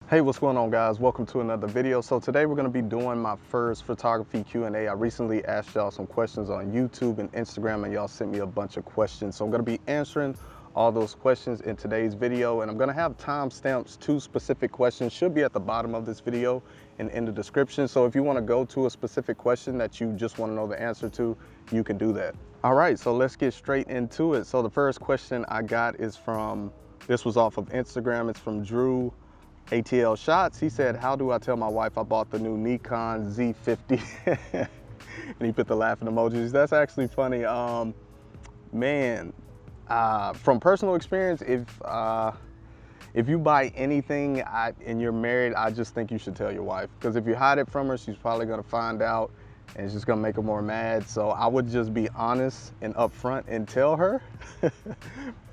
Hey, what's going on, guys? Welcome to another video. So today we're going to be doing my first photography Q&A. I recently asked y'all some questions on YouTube and Instagram, and y'all sent me a bunch of questions. So I'm going to be answering all those questions in today's video, and I'm going to have timestamps to specific questions. Should be at the bottom of this video and in the description. So if you want to go to a specific question that you just want to know the answer to, you can do that. All right, so let's get straight into it. So the first question I got is this was off of Instagram. It's from Drew ATL Shots. He said, how do I tell my wife I bought the new Nikon Z60? And he put the laughing emojis. That's actually funny. From personal experience, if you buy anything and you're married, I just think you should tell your wife, because if you hide it from her, she's probably gonna find out and it's just gonna make her more mad. So I would just be honest and upfront and tell her.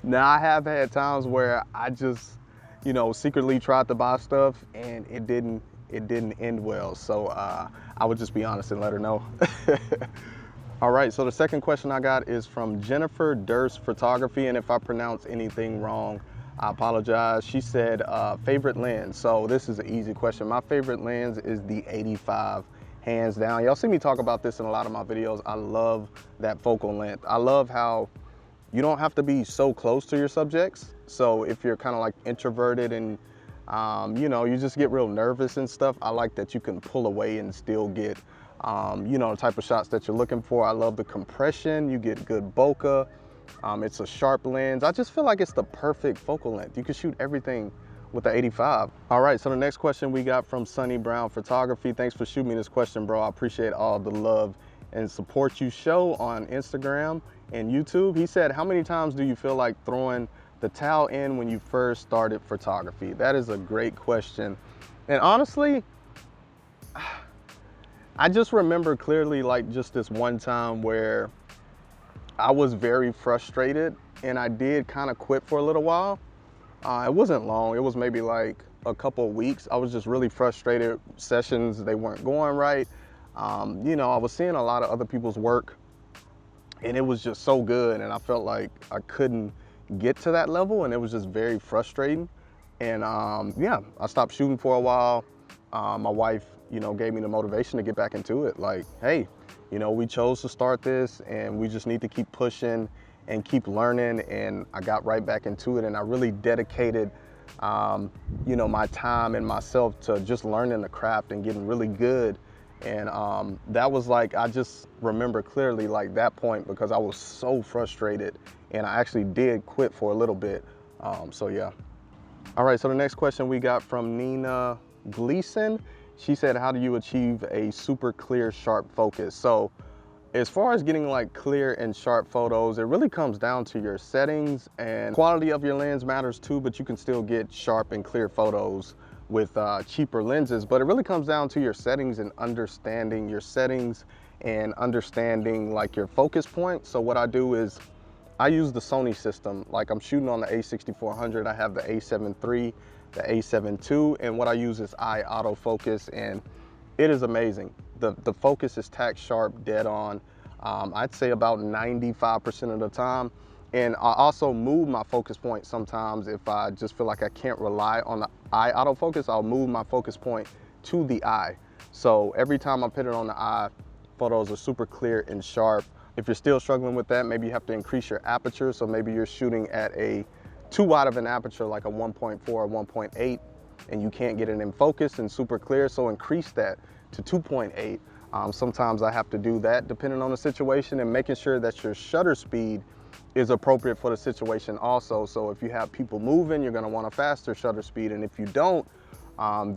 Now, I have had times where I just, secretly tried to buy stuff and it didn't end well. So I would just be honest and let her know. All right, so the second question I got is from Jennifer Durst Photography, and if I pronounce anything wrong, I apologize. She said, favorite lens. So this is an easy question. My favorite lens is the 85, hands down. Y'all see me talk about this in a lot of my videos. I love that focal length. I love how you don't have to be so close to your subjects. So if you're kind of like introverted and you just get real nervous and stuff, I like that you can pull away and still get the type of shots that you're looking for. I love the compression. You get good bokeh. It's a sharp lens. I just feel like it's the perfect focal length. You can shoot everything with the 85. All right, so the next question we got from Sunny Brown Photography. Thanks for shooting me this question, bro. I appreciate all the love and support you show on Instagram and YouTube. He said, how many times do you feel like throwing the towel in when you first started photography? That is a great question. And honestly, I just remember clearly like just this one time where I was very frustrated and I did kind of quit for a little while. It wasn't long, it was maybe like a couple of weeks. I was just really frustrated. Sessions, they weren't going right. I was seeing a lot of other people's work and it was just so good, and I felt like I couldn't get to that level, and it was just very frustrating. And I stopped shooting for a while. My wife, gave me the motivation to get back into it. Like, hey, we chose to start this and we just need to keep pushing and keep learning. And I got right back into it, and I really dedicated my time and myself to just learning the craft and getting really good. And that was like, I just remember clearly like that point, because I was so frustrated and I actually did quit for a little bit. So yeah. All right, so the next question we got from Nina Gleason. She said, how do you achieve a super clear, sharp focus? So as far as getting like clear and sharp photos, it really comes down to your settings, and quality of your lens matters too, but you can still get sharp and clear photos with cheaper lenses. But it really comes down to your settings and understanding your settings and understanding like your focus point. So what I do is I use the Sony system. Like, I'm shooting on the A6400. I have the A7 III, the A7 II, and what I use is eye autofocus, and it is amazing. The focus is tack sharp, dead on. I'd say about 95% of the time. And I also move my focus point sometimes if I just feel like I can't rely on the eye autofocus. I'll move my focus point to the eye. So every time I put it on the eye, photos are super clear and sharp. If you're still struggling with that, maybe you have to increase your aperture. So maybe you're shooting at a too wide of an aperture, like a 1.4 or 1.8, and you can't get it in focus and super clear. So increase that to 2.8. Sometimes I have to do that depending on the situation, and making sure that your shutter speed is appropriate for the situation also. So if you have people moving, you're gonna want a faster shutter speed. And if you don't,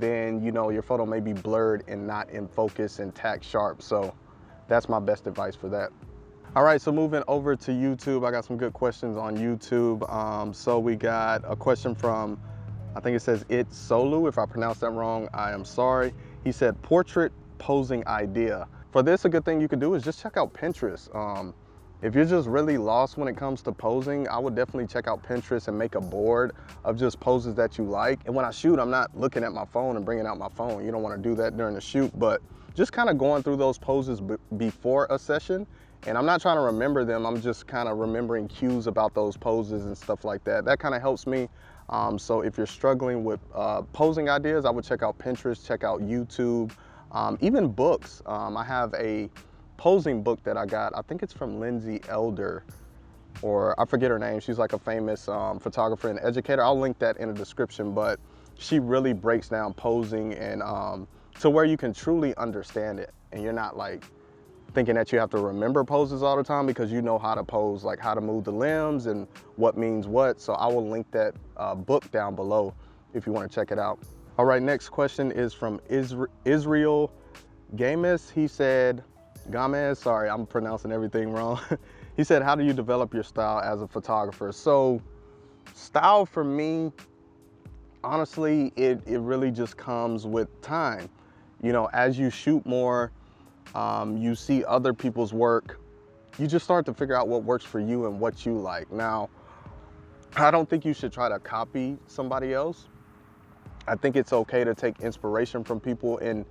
then your photo may be blurred and not in focus and tack sharp. So that's my best advice for that. All right, so moving over to YouTube, I got some good questions on YouTube. So we got a question from, I think it says It's Solu. If I pronounced that wrong, I am sorry. He said, portrait posing idea. For this, a good thing you could do is just check out Pinterest. If you're just really lost when it comes to posing, I would definitely check out Pinterest and make a board of just poses that you like. And when I shoot, I'm not looking at my phone and bringing out my phone. You don't want to do that during the shoot, but just kind of going through those poses before a session. And I'm not trying to remember them, I'm just kind of remembering cues about those poses and stuff like that. That kind of helps me. So if you're struggling with posing ideas, I would check out Pinterest, check out YouTube, even books. I have a posing book that I got. I think it's from Lindsay Elder, or I forget her name. She's like a famous photographer and educator. I'll link that in the description, but she really breaks down posing and to where you can truly understand it, and you're not like thinking that you have to remember poses all the time, because you know how to pose, like how to move the limbs and what means what. So I will link that book down below if you want to check it out. All right, next question is from Israel Games. He said, Gamez, sorry, I'm pronouncing everything wrong. He said, how do you develop your style as a photographer? So style for me, honestly, it really just comes with time. You know, as you shoot more, you see other people's work, you just start to figure out what works for you and what you like. Now, I don't think you should try to copy somebody else. I think it's okay to take inspiration from people and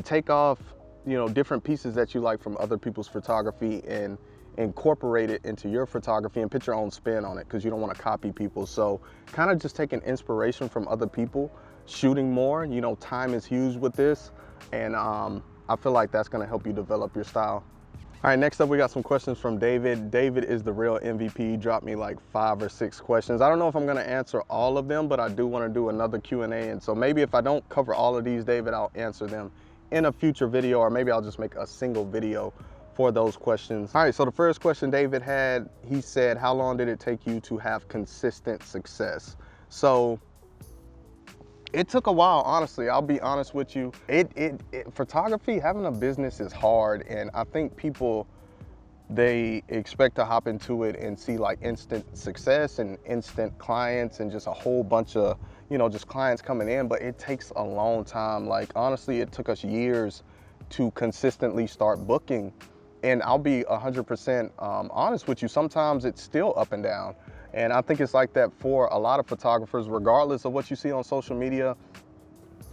take off, you know, different pieces that you like from other people's photography and incorporate it into your photography and put your own spin on it, because you don't want to copy people. So kind of just taking inspiration from other people, shooting more. You know, time is huge with this, and I feel like that's going to help you develop your style. All right, next up we got some questions from David. David is the real MVP. He dropped me like 5 or 6 questions. I don't know if I'm going to answer all of them, but I do want to do another Q&A, and so maybe if I don't cover all of these, David, I'll answer them in a future video, or maybe I'll just make a single video for those questions. All right, so the first question David had, he said, how long did it take you to have consistent success? So it took a while, honestly. I'll be honest with you. Photography, having a business is hard, and I think people, they expect to hop into it and see like instant success and instant clients and just a whole bunch of, you know, just clients coming in, but it takes a long time. Like, honestly, it took us years to consistently start booking. And I'll be 100% honest with you, sometimes it's still up and down. And I think it's like that for a lot of photographers, regardless of what you see on social media.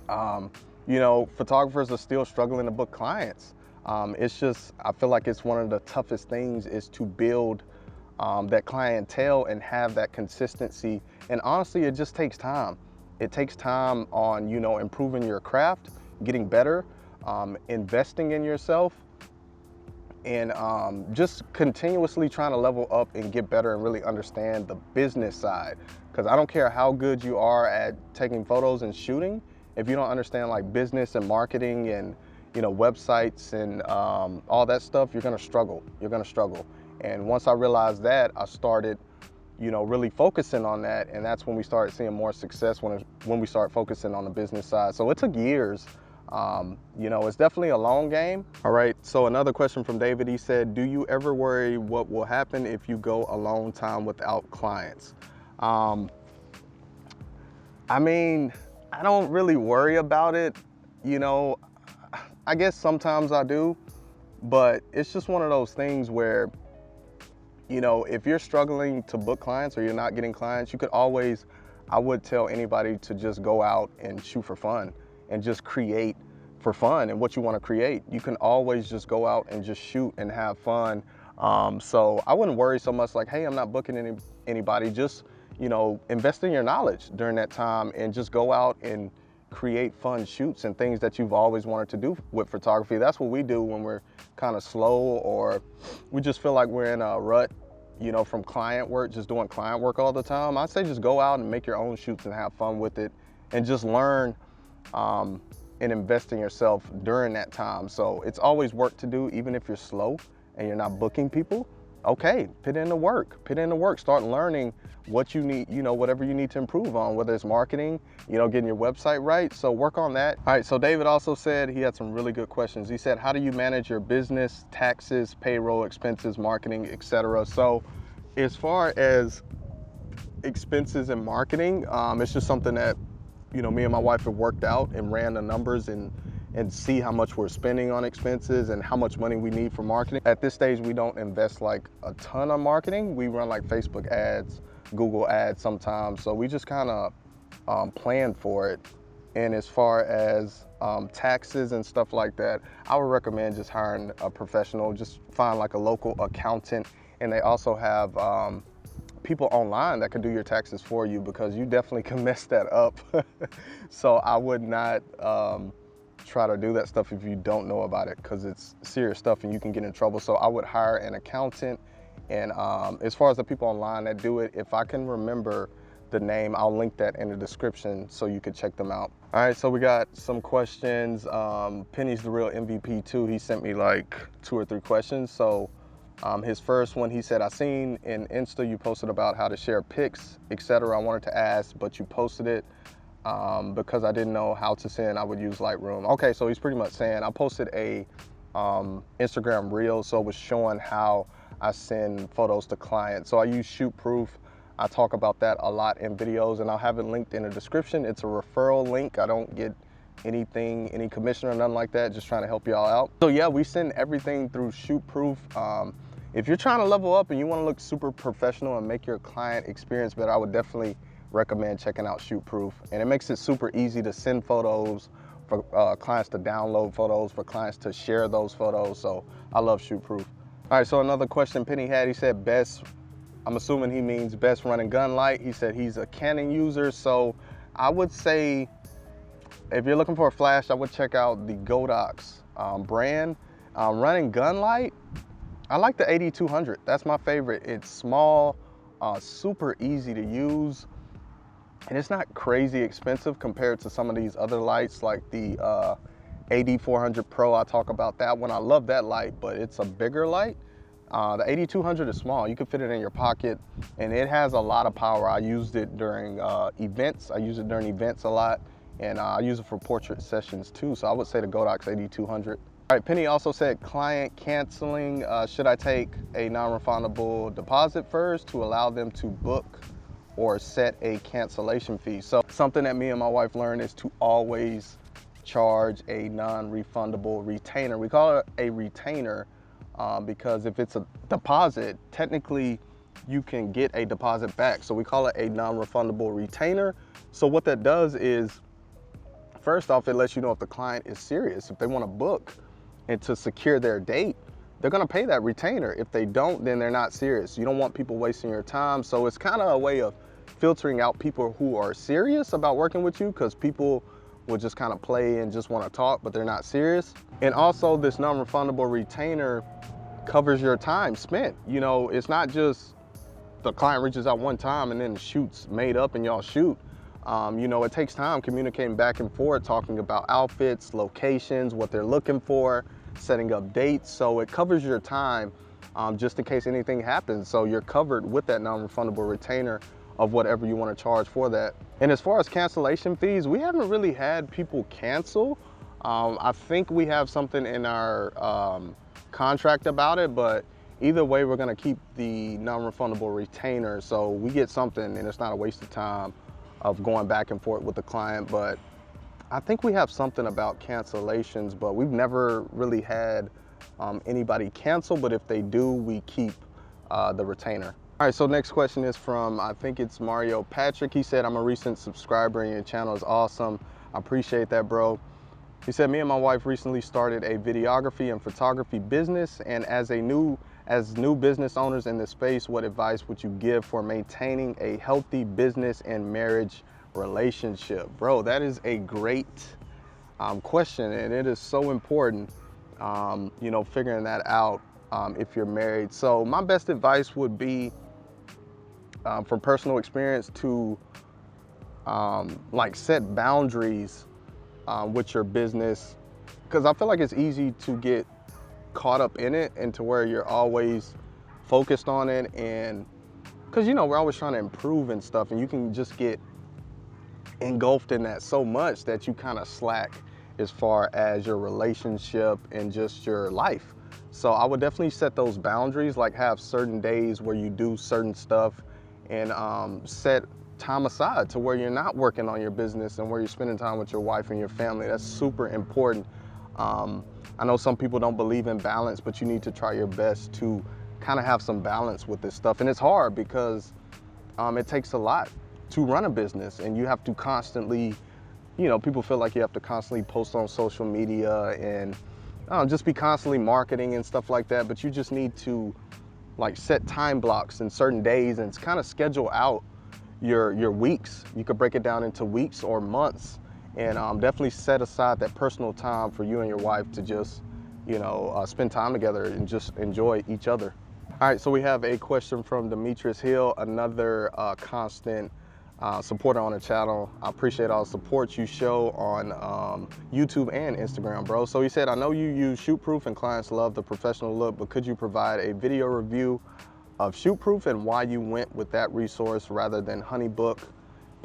You know, photographers are still struggling to book clients. It's just, I feel like it's one of the toughest things is to build that clientele and have that consistency. And honestly, it just takes time. It takes time on, you know, improving your craft, getting better, investing in yourself, and just continuously trying to level up and get better and really understand the business side. Because I don't care how good you are at taking photos and shooting, if you don't understand like business and marketing and, you know, websites and all that stuff, you're gonna struggle. You're gonna struggle. And once I realized that, I started, you know, really focusing on that, and that's when we started seeing more success, when we started focusing on the business side. So it took years. You know, it's definitely a long game. All right, so another question from David. He said, do you ever worry what will happen if you go a long time without clients? I mean, I don't really worry about it. You know, I guess sometimes I do, but it's just one of those things where, you know, if you're struggling to book clients or you're not getting clients, you could always, I would tell anybody to just go out and shoot for fun and just create for fun and what you want to create. You can always just go out and just shoot and have fun. So I wouldn't worry so much like, hey, I'm not booking anybody. Just, you know, invest in your knowledge during that time and just go out and create fun shoots and things that you've always wanted to do with photography. That's what we do when we're kind of slow or we just feel like we're in a rut, you know, from client work, just doing client work all the time. I'd say just go out and make your own shoots and have fun with it and just learn and invest in yourself during that time. So it's always work to do, even if you're slow and you're not booking people. Okay, put in the work, start learning what you need, you know, whatever you need to improve on, whether it's marketing, you know, getting your website right. So work on that. All right, so David also said, he had some really good questions. He said, how do you manage your business, taxes, payroll, expenses, marketing, etc.? So as far as expenses and marketing, it's just something that, you know, me and my wife have worked out and ran the numbers and see how much we're spending on expenses and how much money we need for marketing. At this stage, we don't invest like a ton on marketing. We run like Facebook ads, Google ads sometimes. So we just kind of plan for it. And as far as taxes and stuff like that, I would recommend just hiring a professional. Just find like a local accountant. And they also have people online that can do your taxes for you, because you definitely can mess that up. So I would not try to do that stuff if you don't know about it, because it's serious stuff and you can get in trouble. So I would hire an accountant. And as far as the people online that do it, if I can remember the name, I'll link that in the description so you could check them out. All right, so we got some questions. Penny's the real MVP too. He sent me like 2 or 3 questions. So his first one, he said, I seen in Insta you posted about how to share pics, etc. I wanted to ask, but you posted it because I didn't know how to send. I would use Lightroom. Okay, so he's pretty much saying I posted a Instagram reel, so it was showing how I send photos to clients. So I use ShootProof. I talk about that a lot in videos, and I'll have it linked in the description. It's a referral link. I don't get anything, any commission or nothing like that, just trying to help y'all out. So yeah, we send everything through ShootProof. If you're trying to level up and you want to look super professional and make your client experience better, I would definitely recommend checking out ShootProof. And it makes it super easy to send photos, for clients to download photos, for clients to share those photos. So I love ShootProof. All right, so another question Penny had, he said best, I'm assuming he means best run and gun light. He said he's a Canon user. So I would say, if you're looking for a flash, I would check out the Godox brand. Run and gun light, I like the 8200. That's my favorite. It's small, super easy to use, and it's not crazy expensive compared to some of these other lights like the AD400 Pro. I talk about that one. I love that light, but it's a bigger light. The 8200 is small. You can fit it in your pocket, and it has a lot of power. I used it during events. I use it during events a lot, and I use it for portrait sessions too. So I would say the Godox 8200. All right, Penny also said client canceling. Should I take a non-refundable deposit first to allow them to book, or set a cancellation fee? So something that me and my wife learned is to always charge a non-refundable retainer. We call it a retainer because if it's a deposit, technically you can get a deposit back. So we call it a non-refundable retainer. So what that does is, first off, it lets you know if the client is serious. If they want to book and to secure their date, they're gonna pay that retainer. If they don't, then they're not serious. You don't want people wasting your time. So it's kind of a way of filtering out people who are serious about working with you, because people will just kind of play and just want to talk, but they're not serious. And also this non-refundable retainer covers your time spent. You know, it's not just the client reaches out one time and then the shoot's made up and y'all shoot. You know, it takes time communicating back and forth, talking about outfits, locations, what they're looking for, setting up dates. So it covers your time just in case anything happens. So you're covered with that non-refundable retainer of whatever you want to charge for that. And as far as cancellation fees, we haven't really had people cancel. I think we have something in our contract about it, but either way, we're gonna keep the non-refundable retainer. So we get something and it's not a waste of time of going back and forth with the client. But I think we have something about cancellations, but we've never really had anybody cancel. But if they do, we keep the retainer. All right, so next question is from, I think it's Mario Patrick. He said, I'm a recent subscriber and your channel is awesome. I appreciate that, bro. He said, me and my wife recently started a videography and photography business, and as new business owners in this space, what advice would you give for maintaining a healthy business and marriage relationship? Bro, that is a great question, and it is so important, you know, figuring that out if you're married. So my best advice would be, from personal experience, to like set boundaries with your business, because I feel like it's easy to get caught up in it and to where you're always focused on it, and because, you know, we're always trying to improve and stuff, and you can just get engulfed in that so much that you kind of slack as far as your relationship and just your life. So I would definitely set those boundaries, like have certain days where you do certain stuff, and set time aside to where you're not working on your business and where you're spending time with your wife and your family. That's super important. I know some people don't believe in balance, but you need to try your best to kind of have some balance with this stuff. And it's hard because it takes a lot to run a business, and you have to constantly, you know, people feel like you have to constantly post on social media and just be constantly marketing and stuff like that. But you just need to like set time blocks and certain days and kind of schedule out your weeks. You could break it down into weeks or months, and definitely set aside that personal time for you and your wife to just, you know, spend time together and just enjoy each other. All right, so we have a question from Demetrius Hill, another constant supporter on the channel. I appreciate all the support you show on YouTube and Instagram, bro. So he said, I know you use ShootProof and clients love the professional look, but could you provide a video review of ShootProof and why you went with that resource rather than HoneyBook,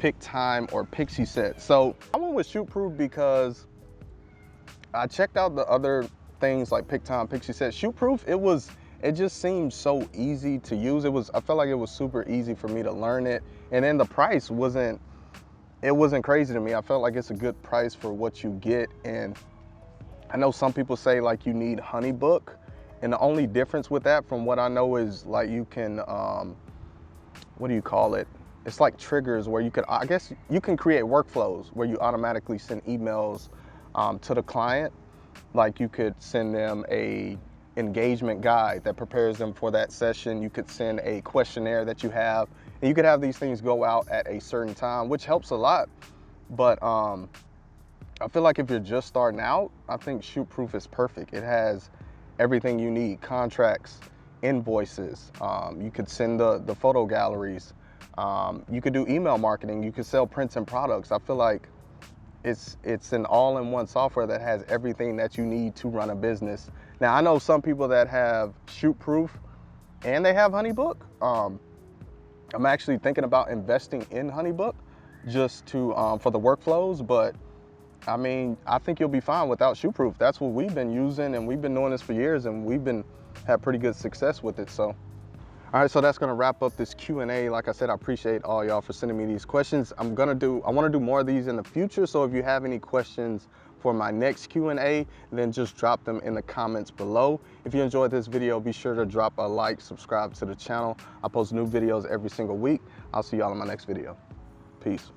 PicTime, or Pixie Set? So I went with ShootProof because I checked out the other things like PicTime, Pixie Set. ShootProof, it just seemed so easy to use. I felt like it was super easy for me to learn it. And then the price wasn't crazy to me. I felt like it's a good price for what you get. And I know some people say like you need HoneyBook. And the only difference with that, from what I know, is like you can, what do you call it? It's like triggers where you could, I guess you can create workflows where you automatically send emails to the client. Like you could send them a engagement guide that prepares them for that session. You could send a questionnaire that you have, and you could have these things go out at a certain time, which helps a lot. But I feel like if you're just starting out, I think ShootProof is perfect. It has everything you need: contracts, invoices. You could send the photo galleries. You could do email marketing. You could sell prints and products. I feel like it's an all-in-one software that has everything that you need to run a business. Now, I know some people that have ShootProof and they have HoneyBook. I'm actually thinking about investing in HoneyBook just to for the workflows, but I mean, I think you'll be fine without ShootProof. That's what we've been using, and we've been doing this for years, and had pretty good success with it. So, all right, so that's gonna wrap up this Q&A. Like I said, I appreciate all y'all for sending me these questions. I wanna do more of these in the future. So if you have any questions for my next Q&A, then just drop them in the comments below. If you enjoyed this video, be sure to drop a like, subscribe to the channel. I post new videos every single week. I'll see y'all in my next video. Peace.